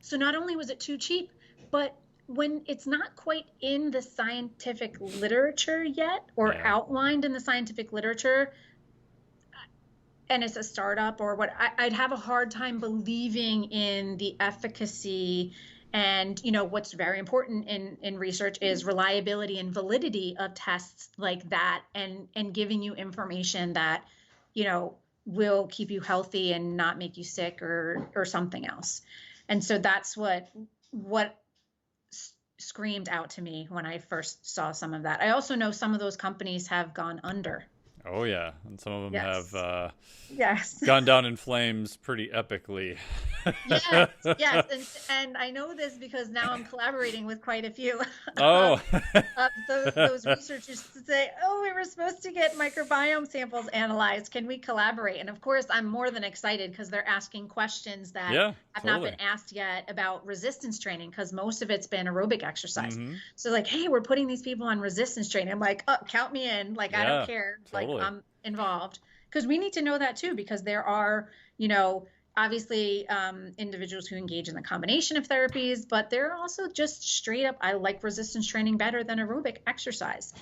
So not only was it too cheap, but when it's not quite in the scientific literature yet, or outlined in the scientific literature, and it's a startup or what, I'd have a hard time believing in the efficacy. And, what's very important in research is reliability and validity of tests like that, and giving you information that, will keep you healthy and not make you sick or something else. And so that's what screamed out to me when I first saw some of that. I also know some of those companies have gone under. Oh, yeah. And some of them have gone down in flames pretty epically. Yes. And I know this because now I'm collaborating with quite a few of those researchers to say, we were supposed to get microbiome samples analyzed. Can we collaborate? And of course, I'm more than excited because they're asking questions that have not been asked yet about resistance training, because most of it's been aerobic exercise. Mm-hmm. So like, hey, we're putting these people on resistance training. I'm like, count me in. Like, I don't care. Totally. Like, I'm involved, because we need to know that too, because there are, obviously individuals who engage in the combination of therapies, but there are also just straight up, I like resistance training better than aerobic exercise.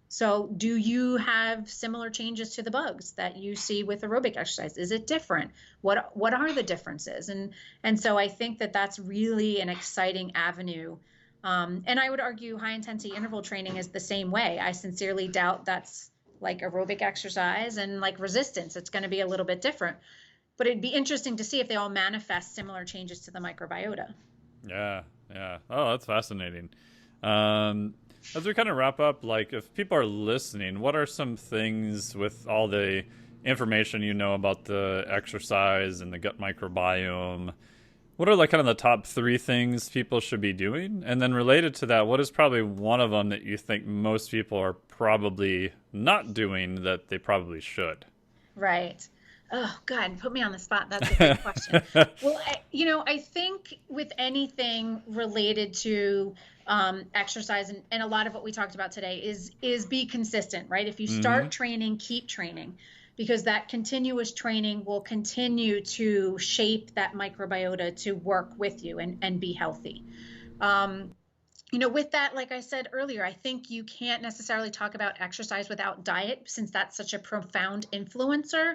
So do you have similar changes to the bugs that you see with aerobic exercise? Is it different? What are the differences? And so I think that that's really an exciting avenue. And I would argue high intensity interval training is the same way. I sincerely doubt that's like aerobic exercise, and like resistance, it's going to be a little bit different. But it'd be interesting to see if they all manifest similar changes to the microbiota. Yeah. Oh, that's fascinating. As we kind of wrap up, like, if people are listening, what are some things with all the information about the exercise and the gut microbiome? What are like kind of the top 3 things people should be doing? And then related to that, what is probably one of them that you think most people are probably not doing that they probably should? Right. Oh, God, put me on the spot. That's a good question. Well, I think with anything related to exercise, and a lot of what we talked about today is be consistent, right? If you start training, keep training, because that continuous training will continue to shape that microbiota to work with you and be healthy. with that, like I said earlier, I think you can't necessarily talk about exercise without diet, since that's such a profound influencer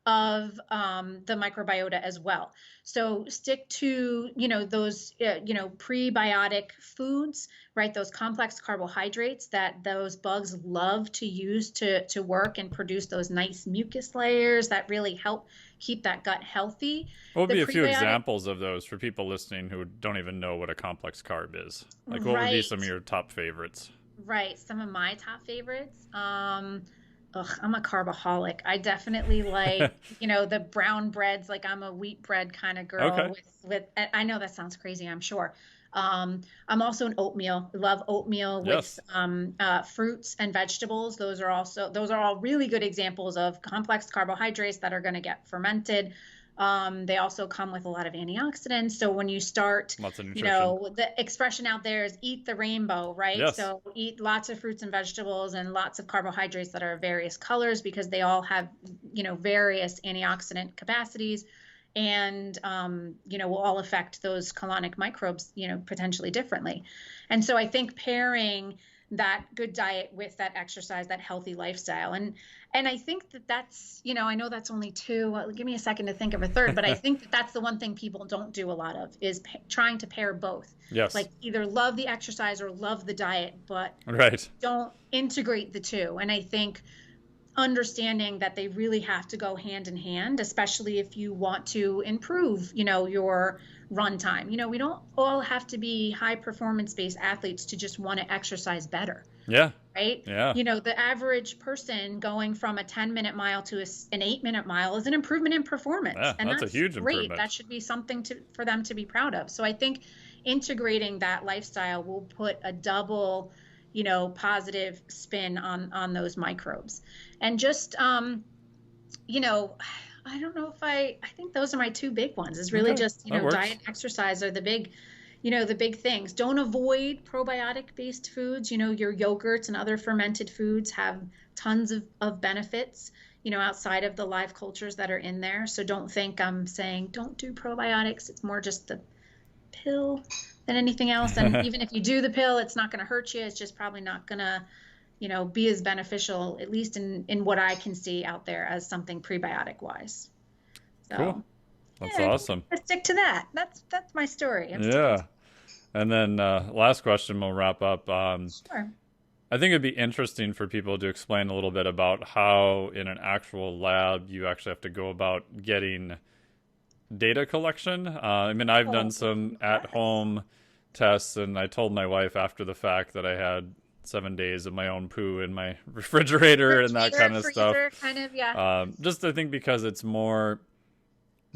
of the microbiota as well. So stick to, those, prebiotic foods, right? Those complex carbohydrates that those bugs love to use to work and produce those nice mucus layers that really help keep that gut healthy. What would The be a few prebiotic, examples of those for people listening who don't even know what a complex carb is? Like, what would be some of right. your top favorites? Right. Some of my top favorites. I'm a carbaholic. I definitely like, the brown breads. Like I'm a wheat bread kind of girl Okay. I know that sounds crazy, I'm sure. I'm also an oatmeal. Love oatmeal with Yes. fruits and vegetables. Those are all really good examples of complex carbohydrates that are going to get fermented. They also come with a lot of antioxidants. So when you start, Lots of nutrition. the expression out there is eat the rainbow, right? Yes. So eat lots of fruits and vegetables and lots of carbohydrates that are various colors, because they all have, various antioxidant capacities, and, will all affect those colonic microbes, potentially differently. And so I think pairing that good diet with that exercise, that healthy lifestyle. And I think that's, I know that's only two. Well, give me a second to think of a third, but I think that that's the one thing people don't do a lot of, is trying to pair both. Yes. Like either love the exercise or love the diet, but Right. don't integrate the two. And I think understanding that they really have to go hand in hand, especially if you want to improve, your run time. We don't all have to be high performance based athletes to just want to exercise better, Yeah. right? Yeah. The average person going from a 10-minute mile to an 8-minute mile is an improvement in performance. Yeah. And That's a that's huge great. improvement. That should be something for them to be proud of. So I think integrating that lifestyle will put a double, positive spin on those microbes. And just, I don't know if I think those are my two big ones. Is really Okay. just, That diet works. and exercise are the big things. Don't avoid probiotic based foods. Your yogurts and other fermented foods have tons of benefits, outside of the live cultures that are in there. So don't think I'm saying don't do probiotics. It's more just the pill than anything else. And even if you do the pill, it's not going to hurt you. It's just probably not going to, be as beneficial, at least in what I can see out there, as something prebiotic wise. Cool. So That's yeah, I think awesome. I stick to that. That's my story. I'm sticking to Yeah. And then last question, we'll wrap up. sure. I think it'd be interesting for people to explain a little bit about how in an actual lab you actually have to go about getting data collection. I mean, I've done Oh, some yes. at-home tests, and I told my wife after the fact that I had 7 days of my own poo in my refrigerator and that Refrigerator, kind of stuff. freezer, kind of, yeah. Just I think because it's more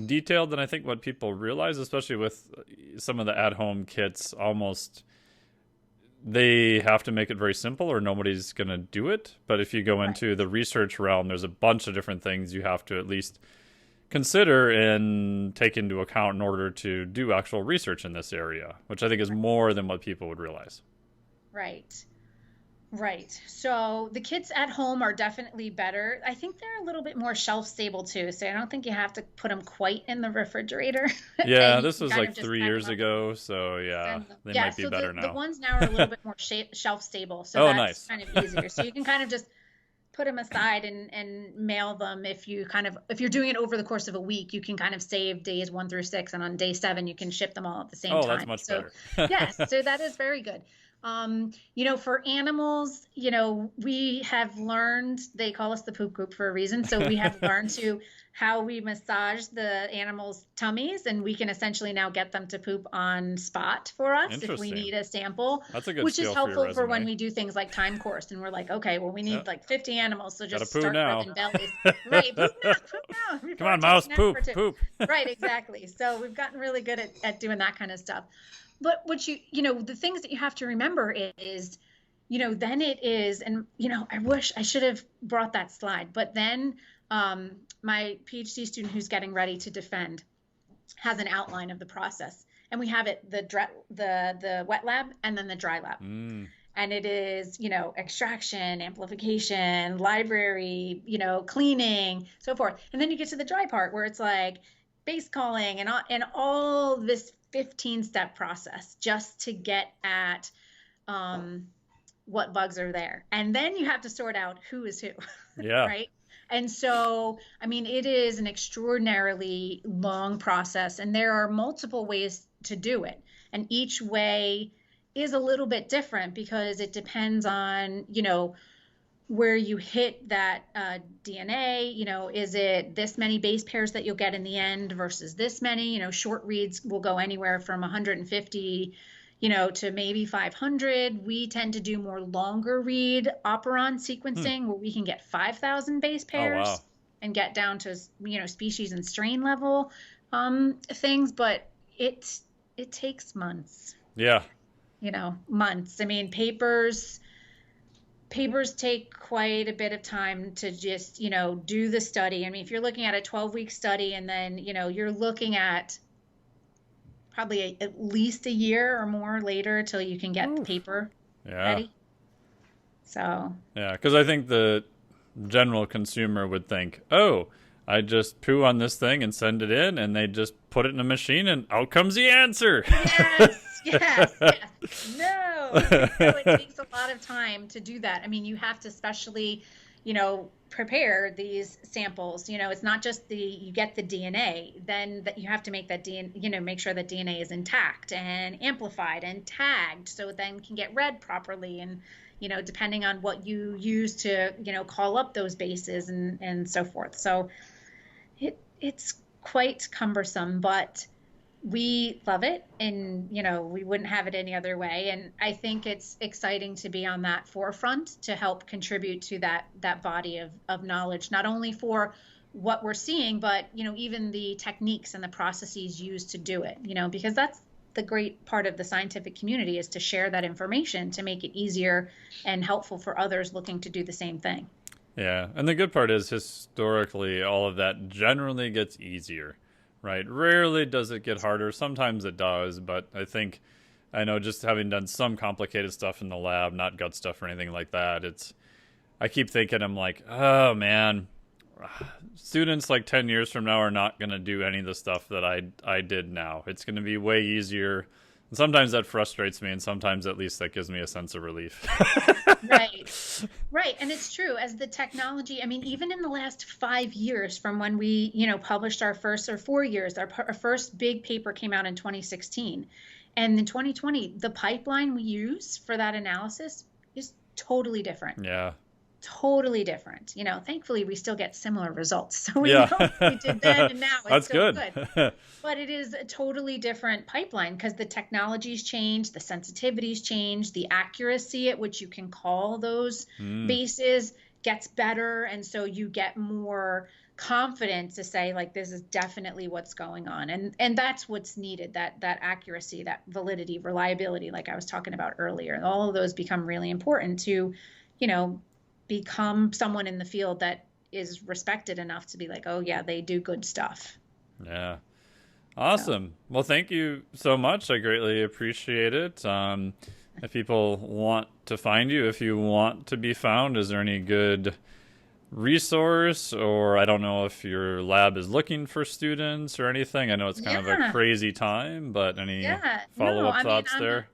detailed than I think what people realize, especially with some of the at-home kits. Almost they have to make it very simple or nobody's going to do it. But if you go Right. into the research realm, there's a bunch of different things you have to at least consider and take into account in order to do actual research in this area, which I think is more than what people would realize. Right. Right. So the kits at home are definitely better. I think they're a little bit more shelf stable too. So I don't think you have to put them quite in the refrigerator. Yeah, And you this can was kind like of just three pack them years up ago, so and yeah, send them. they Yeah. might be So better the now. ones now are a little bit more shelf stable. So Oh, that's nice. kind of easier. So you can kind of just put them aside and mail them. If you're doing it over the course of a week, you can kind of save days 1 through 6. And on day 7, you can ship them all at the same Oh, that's time. much So better. yes, so that is very good. For animals, we have learned, they call us the poop group for a reason. So we have learned to how we massage the animals' tummies, and we can essentially now get them to poop on spot for us if we Interesting. need a sample, That's a good which is skill for your helpful for when resume. we do things like time course and we're like, okay, well, we Yeah, need like 50 animals, so gotta just poo start now. rubbing bellies. Right, poop now, Come before on, it takes mouse, an hour or poop, two. poop. Right, exactly. So we've gotten really good at doing that kind of stuff. But what the things that you have to remember is, then it is, and, I wish I should have brought that slide, but then my PhD student who's getting ready to defend has an outline of the process. And we have it, the wet lab and then the dry lab. Mm, And it is, extraction, amplification, library, cleaning, so forth. And then you get to the dry part where it's like base calling and all this 15-step process just to get at what bugs are there. And then you have to sort out who is who, Yeah. right? And so, I mean, it is an extraordinarily long process, and there are multiple ways to do it. And each way is a little bit different because it depends on, where you hit that DNA, is it this many base pairs that you'll get in the end versus this many? Short reads will go anywhere from 150, to maybe 500. We tend to do more longer read operon sequencing where we can get 5,000 base Oh, pairs wow. and get down to, species and strain level things, but it takes months, Yeah. months. I mean, papers take quite a bit of time to just, do the study. I mean, if you're looking at a 12-week study and then, you're looking at probably at least a year or more later till you can get the Oof. paper Yeah. ready. So, Yeah. Because I think the general consumer would think, oh, I just poo on this thing and send it in, and they just put it in a machine, and out comes the answer. yes, yes, yes. No, it takes a lot of time to do that. I mean, you have to especially, prepare these samples. It's not just you get the DNA, then that you have to make that DNA, make sure that DNA is intact and amplified and tagged so it then can get read properly. And, depending on what you use to, call up those bases and so forth. So it's quite cumbersome, but we love it, and we wouldn't have it any other way. And I think it's exciting to be on that forefront to help contribute to that body of knowledge, not only for what we're seeing, but even the techniques and the processes used to do it, because that's the great part of the scientific community, is to share that information to make it easier and helpful for others looking to do the same thing. Yeah, and the good part is historically all of that generally gets easier, right? Rarely does it get harder. Sometimes it does, but I know just having done some complicated stuff in the lab, not gut stuff or anything like that, I keep thinking, I'm like, oh man, students like 10 years from now are not going to do any of the stuff that I did now. It's going to be way easier. And sometimes that frustrates me, and sometimes at least that gives me a sense of relief. Right. Right. And it's true, as the technology, I mean, even in the last 5 years from when we, published our first, or 4 years, our first big paper came out in 2016. And in 2020, the pipeline we use for that analysis is totally different. Yeah. Totally different. Thankfully we still get similar results. So we Yeah. know what we did then and now it's That's still good. good. But it is a totally different pipeline because the technology's changed, the sensitivity's changed, the accuracy at which you can call those bases gets better. And so you get more confident to say, like, this is definitely what's going on. And that's what's needed, that accuracy, that validity, reliability, like I was talking about earlier. And all of those become really important to, become someone in the field that is respected enough to be like, oh yeah, they do good stuff. Yeah. Awesome. So. Well, thank you so much. I greatly appreciate it. If people want to find you, if you want to be found, is there any good resource, or I don't know if your lab is looking for students or anything? I know it's kind of a crazy time, but any follow-up thoughts there?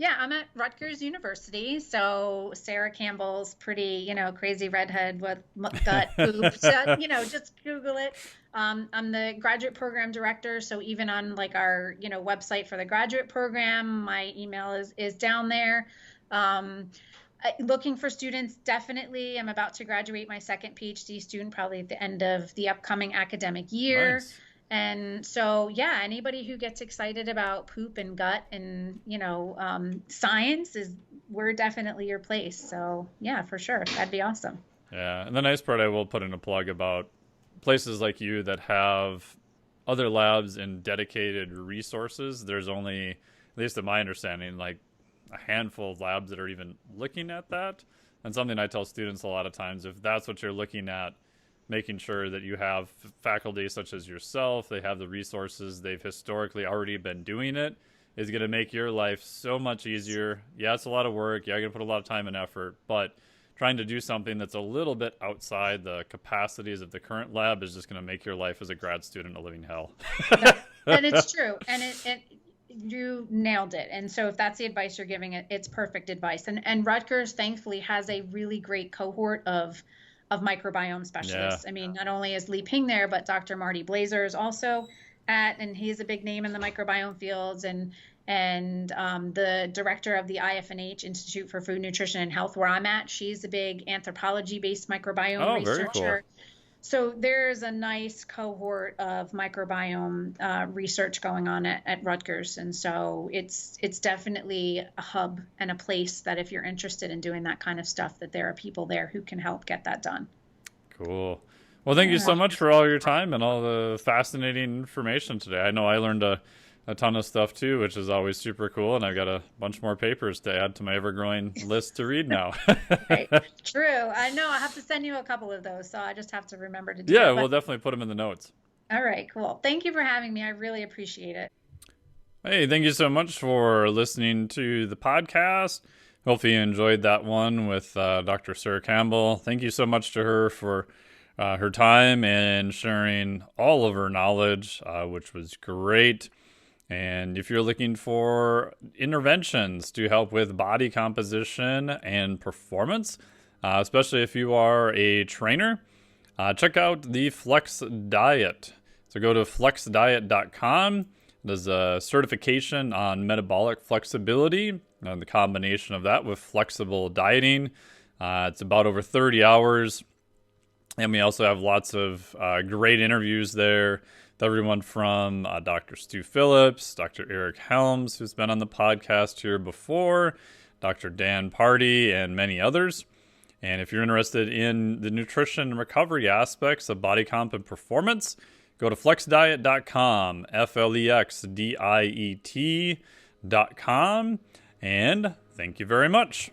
Yeah, I'm at Rutgers University, so Sara Campbell's pretty, crazy redhead with gut poop. So, just Google it. I'm the graduate program director, so even on like our, website for the graduate program, my email is down there. Looking for students, definitely. I'm about to graduate my second PhD student, probably at the end of the upcoming academic year. Nice. And so, yeah, anybody who gets excited about poop and gut and, science, we're definitely your place. So, yeah, for sure. That'd be awesome. Yeah. And the nice part, I will put in a plug about places like you that have other labs and dedicated resources. There's only, at least in my understanding, like a handful of labs that are even looking at that. And something I tell students a lot of times, if that's what you're looking at, making sure that you have faculty such as yourself, they have the resources, they've historically already been doing it, is going to make your life so much easier. Yeah, it's a lot of work. Yeah, you're going to put a lot of time and effort, but trying to do something that's a little bit outside the capacities of the current lab is just going to make your life as a grad student a living hell. And it's true. And you nailed it. And so if that's the advice you're giving, it's perfect advice. And Rutgers thankfully has a really great cohort of microbiome Yeah. specialists. I mean, not only is Lee Ping there, but Dr. Marty Blazer is also and he's a big name in the microbiome fields, and the director of the IFNH Institute for Food Nutrition and Health, where I'm at, she's a big anthropology-based microbiome Oh, very cool. researcher. So there's a nice cohort of microbiome research going on at Rutgers, and so it's definitely a hub and a place that if you're interested in doing that kind of stuff, that there are people there who can help get that done. Cool. Well, thank you so much for all your time and all the fascinating information today. I know I learned a ton of stuff too, which is always super cool. And I've got a bunch more papers to add to my ever-growing list to read now. Right. True. I know I have to send you a couple of those, so I just have to remember to do Yeah, it. we'll definitely put them in the notes. All right, cool. Thank you for having me. I really appreciate it. Hey, thank you so much for listening to the podcast. Hopefully you enjoyed that one with Dr. Sara Campbell. Thank you so much to her for her time and sharing all of her knowledge, which was great. And if you're looking for interventions to help with body composition and performance, especially if you are a trainer, check out the Flex Diet. So go to flexdiet.com. There's a certification on metabolic flexibility and the combination of that with flexible dieting. It's about over 30 hours. And we also have lots of great interviews there with everyone from Dr. Stu Phillips, Dr. Eric Helms, who's been on the podcast here before, Dr. Dan Party, and many others. And if you're interested in the nutrition and recovery aspects of body comp and performance, go to flexdiet.com, FLEXDIET.com, and thank you very much.